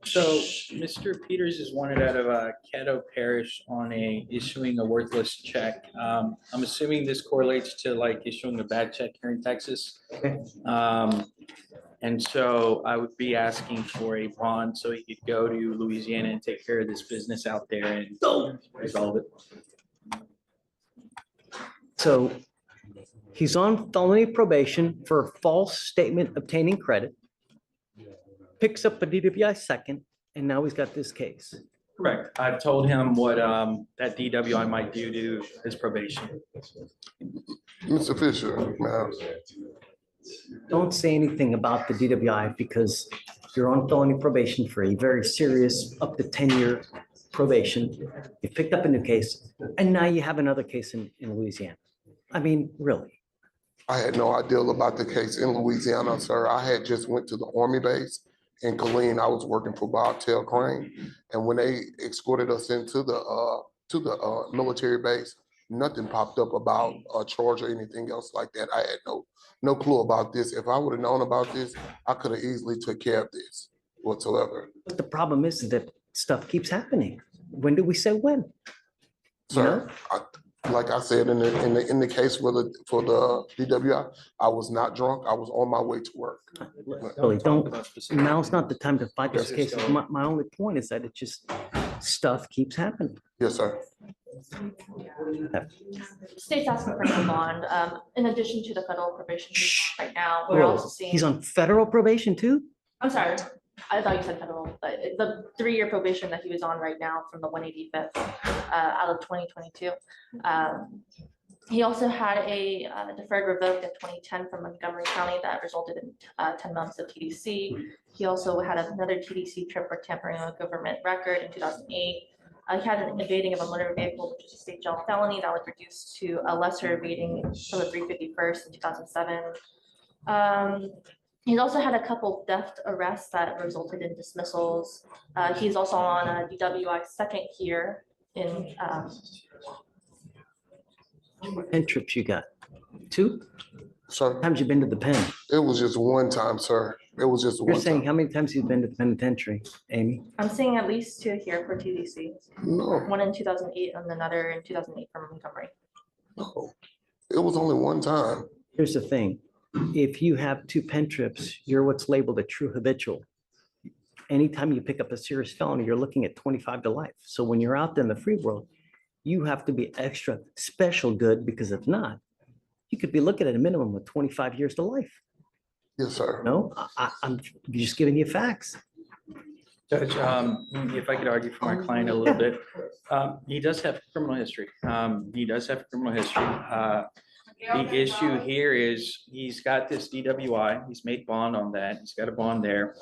So Mr. Peters is wanted out of Caddo Parish on issuing a worthless check. I'm assuming this correlates to like issuing a bad check here in Texas. And so I would be asking for a bond so he could go to Louisiana and take care of this business out there and resolve it. So he's on felony probation for false statement obtaining credit, picks up a DWI second, and now he's got this case. Correct. I've told him what that DWI might do to his probation. Mr. Fisher, ma'am. Don't say anything about the DWI because you're on felony probation for a very serious up to 10-year probation. You picked up a new case and now you have another case in Louisiana. I mean, really. I had no idea about the case in Louisiana, sir. I had just went to the Army base in Killeen. I was working for Bobtail Crane. And when they escorted us into the military base, nothing popped up about a charge or anything else like that. I had no clue about this. If I would have known about this, I could have easily took care of this whatsoever. But the problem is that stuff keeps happening. When do we say when? Sir, like I said, in the case for the DWI, I was not drunk. I was on my way to work. Really, now's not the time to fight those cases. My only point is that it just, stuff keeps happening. Yes, sir. State's asking for a bond. In addition to the federal probation he's on right now, we're also seeing. He's on federal probation too? I'm sorry, I thought you said federal, but the 3-year probation that he was on right now from the 185th out of 2022. He also had a deferred revoked in 2010 from Montgomery County that resulted in 10 months of TDC. He also had another TDC trip for tampering with government record in 2008. He had an evading of a motor vehicle, which is a state jail felony that was reduced to a lesser evading from the 351st in 2007. He's also had a couple theft arrests that resulted in dismissals. He's also on a DWI second here in. How many trips you got? 2? Sir, how many times you been to the pen? It was just one time, sir. It was just one time. You're saying how many times you've been to the penitentiary, Amy? I'm seeing at least 2 here for TDC. No. One in 2008 and another in 2008 from Montgomery. No, it was only one time. Here's the thing. If you have 2 pen trips, you're what's labeled a true habitual. Anytime you pick up a serious felony, you're looking at 25 to life. So when you're out there in the free world, you have to be extra special good, because if not, you could be looking at a minimum of 25 years to life. Yes, sir. No, I'm just giving you facts. Judge, if I could argue for my client a little bit, he does have criminal history. The issue here is he's got this DWI. He's made bond on that. He's got a bond there.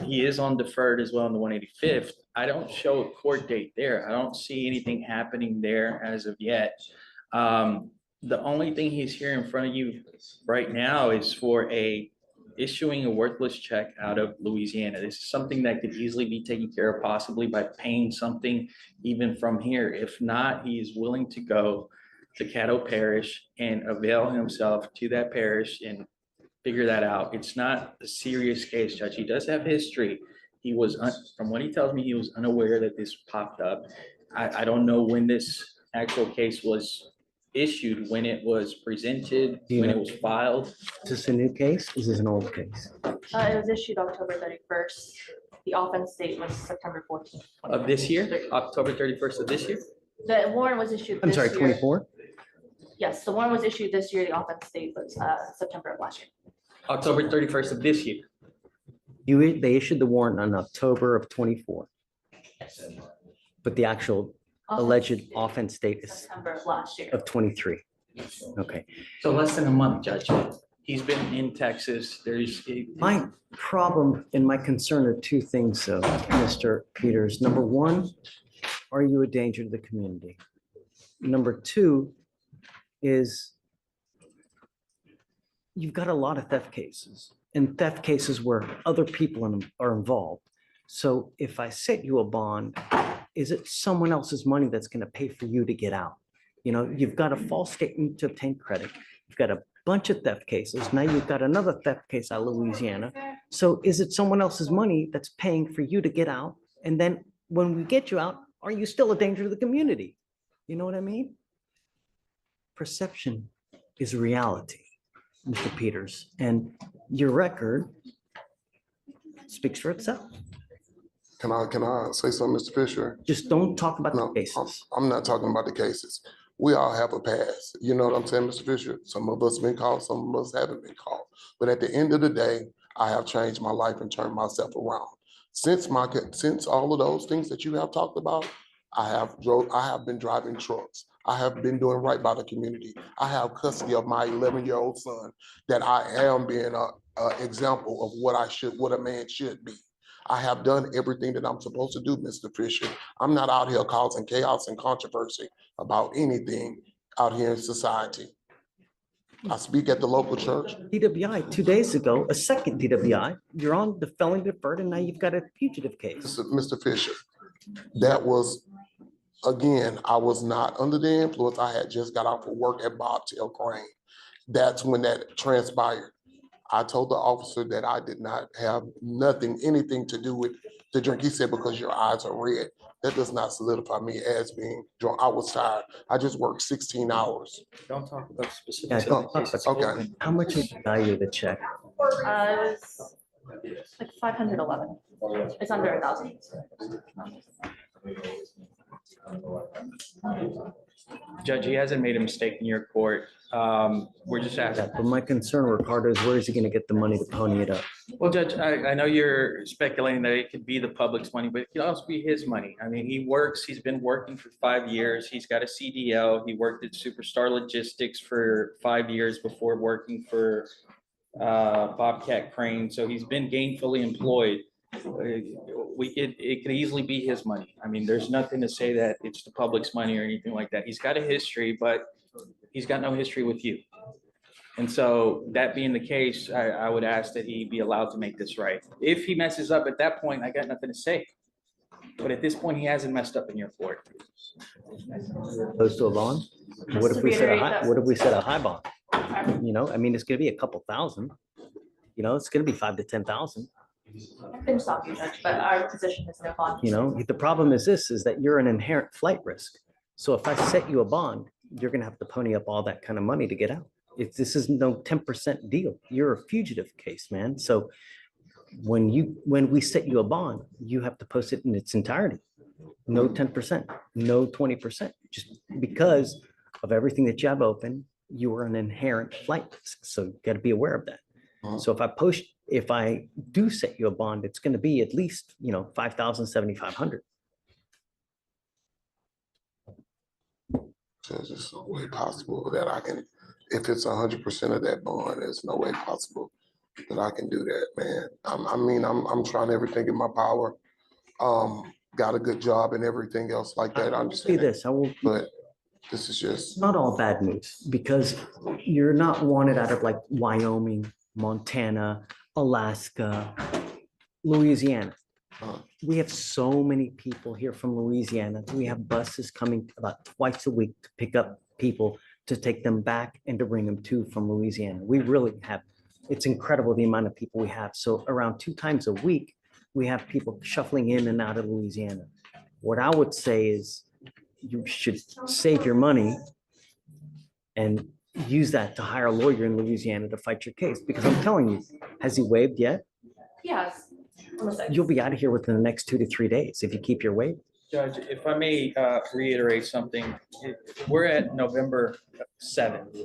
He is on deferred as well in the 185th. I don't show a court date there. I don't see anything happening there as of yet. The only thing he's here in front of you right now is for issuing a worthless check out of Louisiana. This is something that could easily be taken care of, possibly by paying something even from here. If not, he is willing to go to Caddo Parish and avail himself to that parish and figure that out. It's not a serious case, Judge. He does have history. He was, from what he tells me, he was unaware that this popped up. I don't know when this actual case was issued, when it was presented, when it was filed. Is this a new case? Is this an old case? It was issued October 31st. The offense date was September 14th. Of this year? October 31st of this year? The warrant was issued I'm this sorry, year. 24? Yes, the warrant was issued this year. The offense date was September of last year. October 31st of this year. They issued the warrant on October of 24. But the actual alleged offense date is September of last year. of 23. Okay. So less than a month, Judge. He's been in Texas. My problem and my concern are 2 things, though, Mr. Peters. Number 1, are you a danger to the community? Number 2 is you've got a lot of theft cases, and theft cases where other people are involved. So if I set you a bond, is it someone else's money that's going to pay for you to get out? You know, you've got a false statement to obtain credit. You've got a bunch of theft cases. Now you've got another theft case out of Louisiana. So is it someone else's money that's paying for you to get out? And then when we get you out, are you still a danger to the community? You know what I mean? Perception is reality, Mr. Peters, and your record speaks for itself. Can I say something, Mr. Fisher? Just don't talk about the No, cases. I'm not talking about the cases. We all have a past. You know what I'm saying, Mr. Fisher? Some of us been called, some of us haven't been called. But at the end of the day, I have changed my life and turned myself around. Since all of those things that you have talked about, I have been driving trucks. I have been doing right by the community. I have custody of my 11-year-old son that I am being a example of what a man should be. I have done everything that I'm supposed to do, Mr. Fisher. I'm not out here causing chaos and controversy about anything out here in society. I speak at the local church. DWI 2 days ago, a second DWI, you're on the felony deferred and now you've got a fugitive case. Mr. Fisher, that was, again, I was not under the influence. I had just got off of work at Bobtail Crane. That's when that transpired. I told the officer that I did not have anything to do with the drink. He said, because your eyes are red. That does not solidify me as being drunk. I was tired. I just worked 16 hours. Don't talk about Yeah, specifics. don't talk about- Okay. How much is the value of the check? It was like 511. It's under 1,000. Judge, he hasn't made a mistake in your court. We're just Yeah, asking. but my concern, Ricardo, is where is he gonna get the money to pony it up? Well, Judge, I know you're speculating that it could be the public's money, but it could also be his money. I mean, he's been working for 5 years. He's got a CDL. He worked at Superstar Logistics for 5 years before working for Bobcat Crane. So he's been gainfully employed. It could easily be his money. I mean, there's nothing to say that it's the public's money or anything like that. He's got a history, but he's got no history with you. And so that being the case, I would ask that he be allowed to make this right. If he messes up at that point, I got nothing to say. But at this point, he hasn't messed up in your court. Opposed to a bond? What if we set a high bond? You know, I mean, it's gonna be a couple thousand. You know, it's gonna be 5 to 10,000. I can stop you, Judge, but our position is no bond. You know, the problem is that you're an inherent flight risk. So if I set you a bond, you're gonna have to pony up all that kind of money to get out. This is no 10% deal. You're a fugitive case, man. So when we set you a bond, you have to post it in its entirety. No 10%, no 20%, just because of everything that you have open, you are an inherent flight risk. So you got to be aware of that. So if I do set you a bond, it's going to be at least, 5,000, 7,500. There's no way possible that I can, if it's 100% of that bond, there's no way possible that I can do that, man. I'm trying everything in my power. Got a good job and everything else like that. I See understand. this, But this is just, not all bad news, because you're not wanted out of like Wyoming, Montana, Alaska, Louisiana. We have so many people here from Louisiana. We have buses coming about twice a week to pick up people to take them back and to bring them to from Louisiana. We really have, it's incredible the amount of people we have. So around 2 times a week, we have people shuffling in and out of Louisiana. What I would say is you should save your money and use that to hire a lawyer in Louisiana to fight your case. Because I'm telling you, has he waived yet? Yes. You'll be out of here within the next 2 to 3 days if you keep your waiver. Judge, if I may reiterate something, we're at November 7th.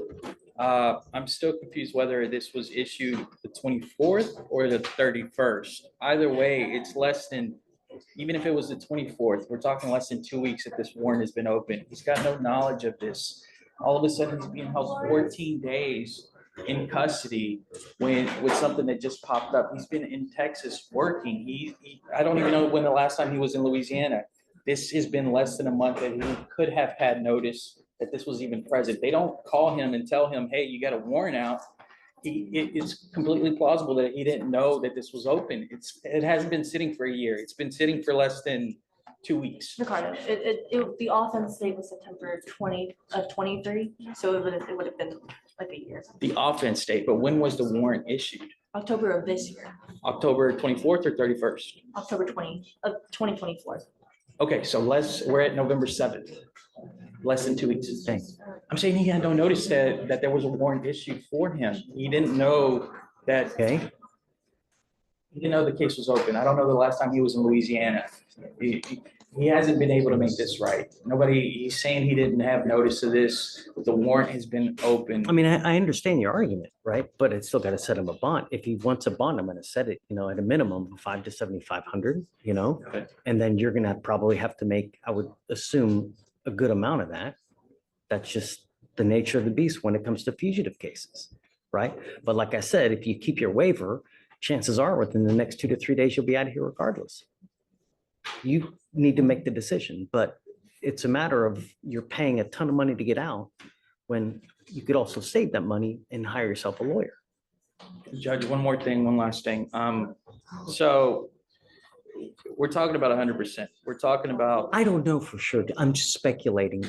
I'm still confused whether this was issued the 24th or the 31st. Either way, it's less than, even if it was the 24th, we're talking less than 2 weeks that this warrant has been open. He's got no knowledge of this. All of a sudden, he's being held 14 days in custody with something that just popped up. He's been in Texas working. I don't even know when the last time he was in Louisiana. This has been less than a month that he could have had notice that this was even present. They don't call him and tell him, hey, you got a warrant out. It's completely plausible that he didn't know that this was open. It hasn't been sitting for a year. It's been sitting for less than 2 weeks. Ricardo, the offense date was September 20 of 23, so it would have been like a year. The offense date, but when was the warrant issued? October of this year, October 24th or 31st? October 2024. Okay, so we're at November 7th, less than 2 weeks. Okay. I'm saying he had no notice that there was a warrant issued for him. He didn't know that, Okay, he didn't know the case was open. I don't know the last time he was in Louisiana. He hasn't been able to make this right. He's saying he didn't have notice of this, but the warrant has been open. I mean, I understand your argument, right? But it's still got to set him a bond. If he wants a bond, I'm going to set it, at a minimum of 5 to 7,500, Okay. and then you're going to probably have to make, I would assume, a good amount of that. That's just the nature of the beast when it comes to fugitive cases, right? But like I said, if you keep your waiver, chances are within the next 2 to 3 days, you'll be out of here regardless. You need to make the decision, but it's a matter of you're paying a ton of money to get out when you could also save that money and hire yourself a lawyer. Judge, one last thing. So we're talking about 100%. We're talking about, I don't know for sure. I'm just speculating.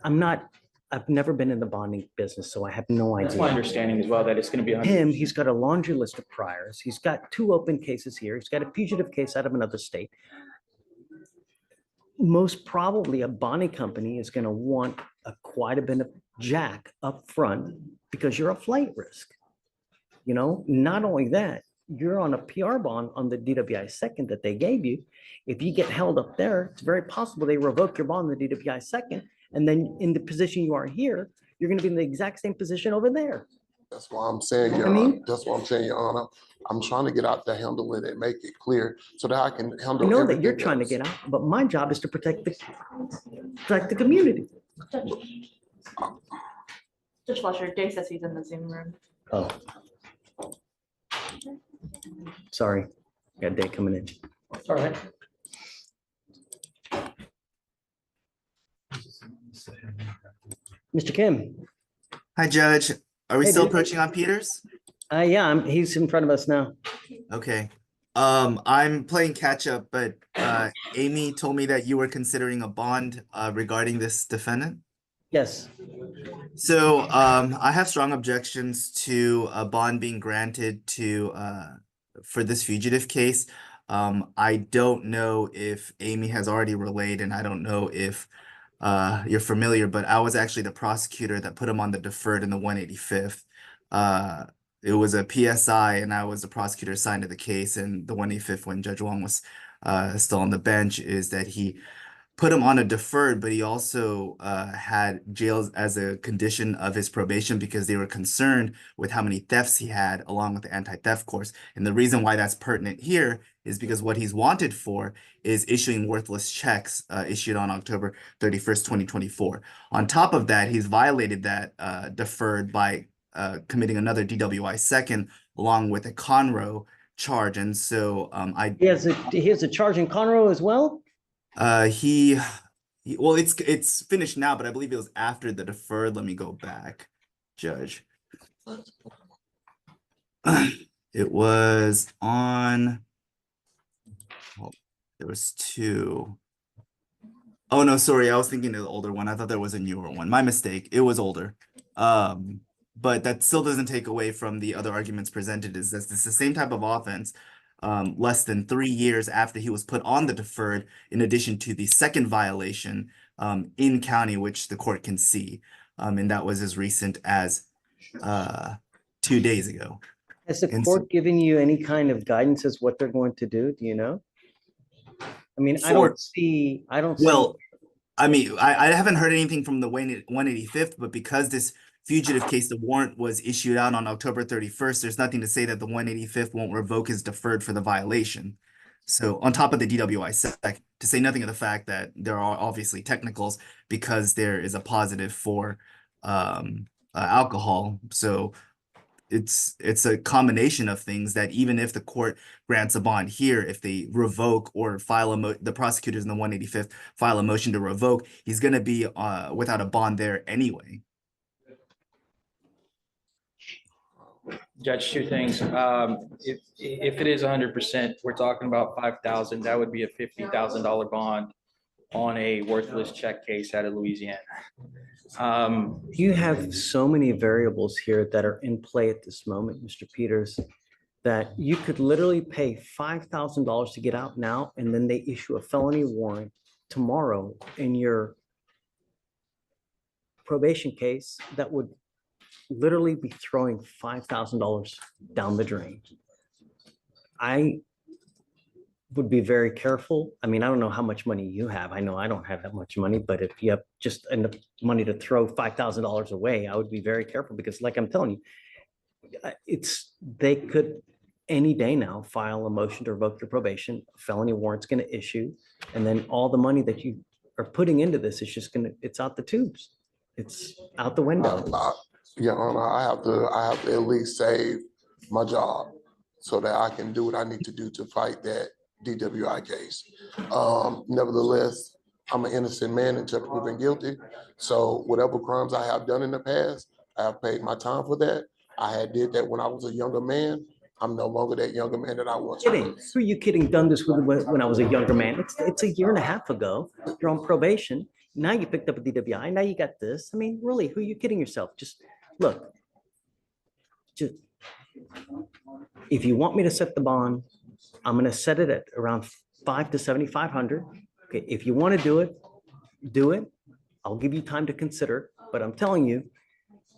I've never been in the bonding business, so I have no that's my idea. understanding as well, that it's going to be 100%. Him, he's got a laundry list of priors. He's got 2 open cases here. He's got a fugitive case out of another state. Most probably a bonding company is going to want quite a bit of jack up front because you're a flight risk. Not only that, you're on a PR bond on the DWI second that they gave you. If you get held up there, it's very possible they revoke your bond on the DWI second. And then in the position you are here, you're going to be in the exact same position over there. That's why I'm saying, Your Honor. That's why I'm saying, Your Honor. I'm trying to get out to handle it and make it clear so that I can handle. I know that you're everything trying to else. get out, but my job is to protect the community. Judge Fletcher, Dave says he's in the Zoom room. Oh. Sorry, got a day coming in. All right. Mr. Kim. Hi, Judge. Are we Hey, still dude. approaching on Peters? Yeah, he's in front of us now. Okay. I'm playing catch up, but Amy told me that you were considering a bond regarding this defendant. Yes. So I have strong objections to a bond being granted to for this fugitive case. I don't know if Amy has already relayed, and I don't know if you're familiar, but I was actually the prosecutor that put him on the deferred in the 185th. It was a PSI, and I was the prosecutor assigned to the case. And the 185th, when Judge Wong was still on the bench, is that he put him on a deferred, but he also had jails as a condition of his probation because they were concerned with how many thefts he had, along with the anti-theft course. And the reason why that's pertinent here is because what he's wanted for is issuing worthless checks issued on October 31st, 2024. On top of that, he's violated that deferred by committing another DWI second, along with a Conroe charge. And so He has a charge in Conroe as well? Well, it's finished now, but I believe it was after the deferred. Let me go back, Judge. It was on, oh, there was 2. Oh no, sorry, I was thinking of the older one. I thought there was a newer one. My mistake. It was older. But that still doesn't take away from the other arguments presented, is that it's the same type of offense. Less than 3 years after he was put on the deferred, in addition to the second violation in county, which the court can see. And that was as recent as 2 days ago. Has the And court given you any kind of guidance as what they're going to do? Do you know? I mean, I For- don't see. Well, I mean, I haven't heard anything from the 185th, but because this fugitive case, the warrant was issued out on October 31st, there's nothing to say that the 185th won't revoke his deferred for the violation. So on top of the DWI sec, to say nothing of the fact that there are obviously technicals because there is a positive for alcohol. So it's a combination of things that even if the court grants a bond here, if they revoke or file the prosecutors in the 185th file a motion to revoke, he's going to be without a bond there anyway. Judge, 2 things. If it is 100%, we're talking about 5,000. That would be a $50,000 bond. on a worthless check case out of Louisiana. You have so many variables here that are in play at this moment, Mr. Peters, that you could literally pay $5,000 to get out now, and then they issue a felony warrant tomorrow in your probation case that would literally be throwing $5,000 down the drain. I would be very careful. I mean, I don't know how much money you have. I know I don't have that much money, but if you have just enough money to throw $5,000 away, I would be very careful because like I'm telling you, they could any day now file a motion to revoke your probation, a felony warrant's going to issue, and then all the money that you are putting into this is just it's out the tubes. It's out the window. Your Honor, I have to at least save my job so that I can do what I need to do to fight that DWI case. Nevertheless, I'm an innocent man until proven guilty. So whatever crimes I have done in the past, I have paid my time for that. I had did that when I was a younger man. I'm no longer that younger man that I was. Kidding? Who are you kidding? Done this when I was a younger man. It's a year and a half ago. You're on probation. Now you picked up a DWI. Now you got this. I mean, really, who are you kidding yourself? Just look. Just if you want me to set the bond, I'm going to set it at around $500 to $7,500. Okay, if you want to do it, do it. I'll give you time to consider. But I'm telling you,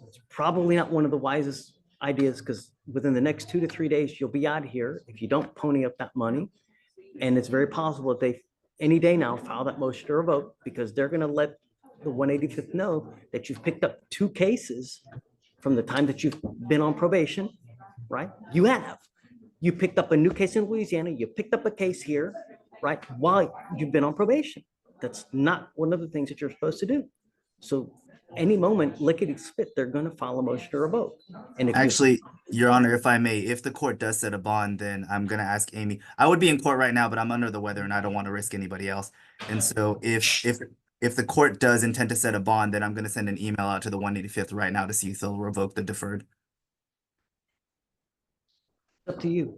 it's probably not one of the wisest ideas because within the next 2 to 3 days, you'll be out of here if you don't pony up that money. And it's very possible that they any day now file that motion to revoke because they're going to let the 185th know that you've picked up 2 cases from the time that you've been on probation, right? You have. You picked up a new case in Louisiana. You picked up a case here, right? While you've been on probation. That's not one of the things that you're supposed to do. So any moment, lickety spit, they're going to file a motion to revoke. And if Actually, Your Honor, if I may, if the court does set a bond, then I'm going to ask Amy. I would be in court right now, but I'm under the weather and I don't want to risk anybody else. And so if the court does intend to set a bond, then I'm going to send an email out to the 185th right now to see if they'll revoke the deferred. up to you.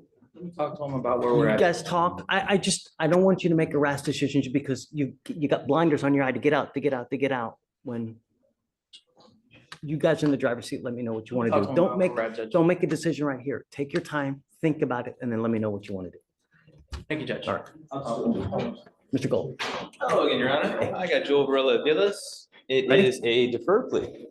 Talk to them about where we're You at. guys talk. I don't want you to make a rash decision because you got blinders on your eye to get out when you guys are in the driver's seat. Let me know what you want to do. Don't make a decision right here. Take your time, think about it, and then let me know what you want to do. Thank you, Judge. All right. Mr. Gold. Hello again, Your Honor. I got Joel Varela Villas. It Ready? is a deferred plea.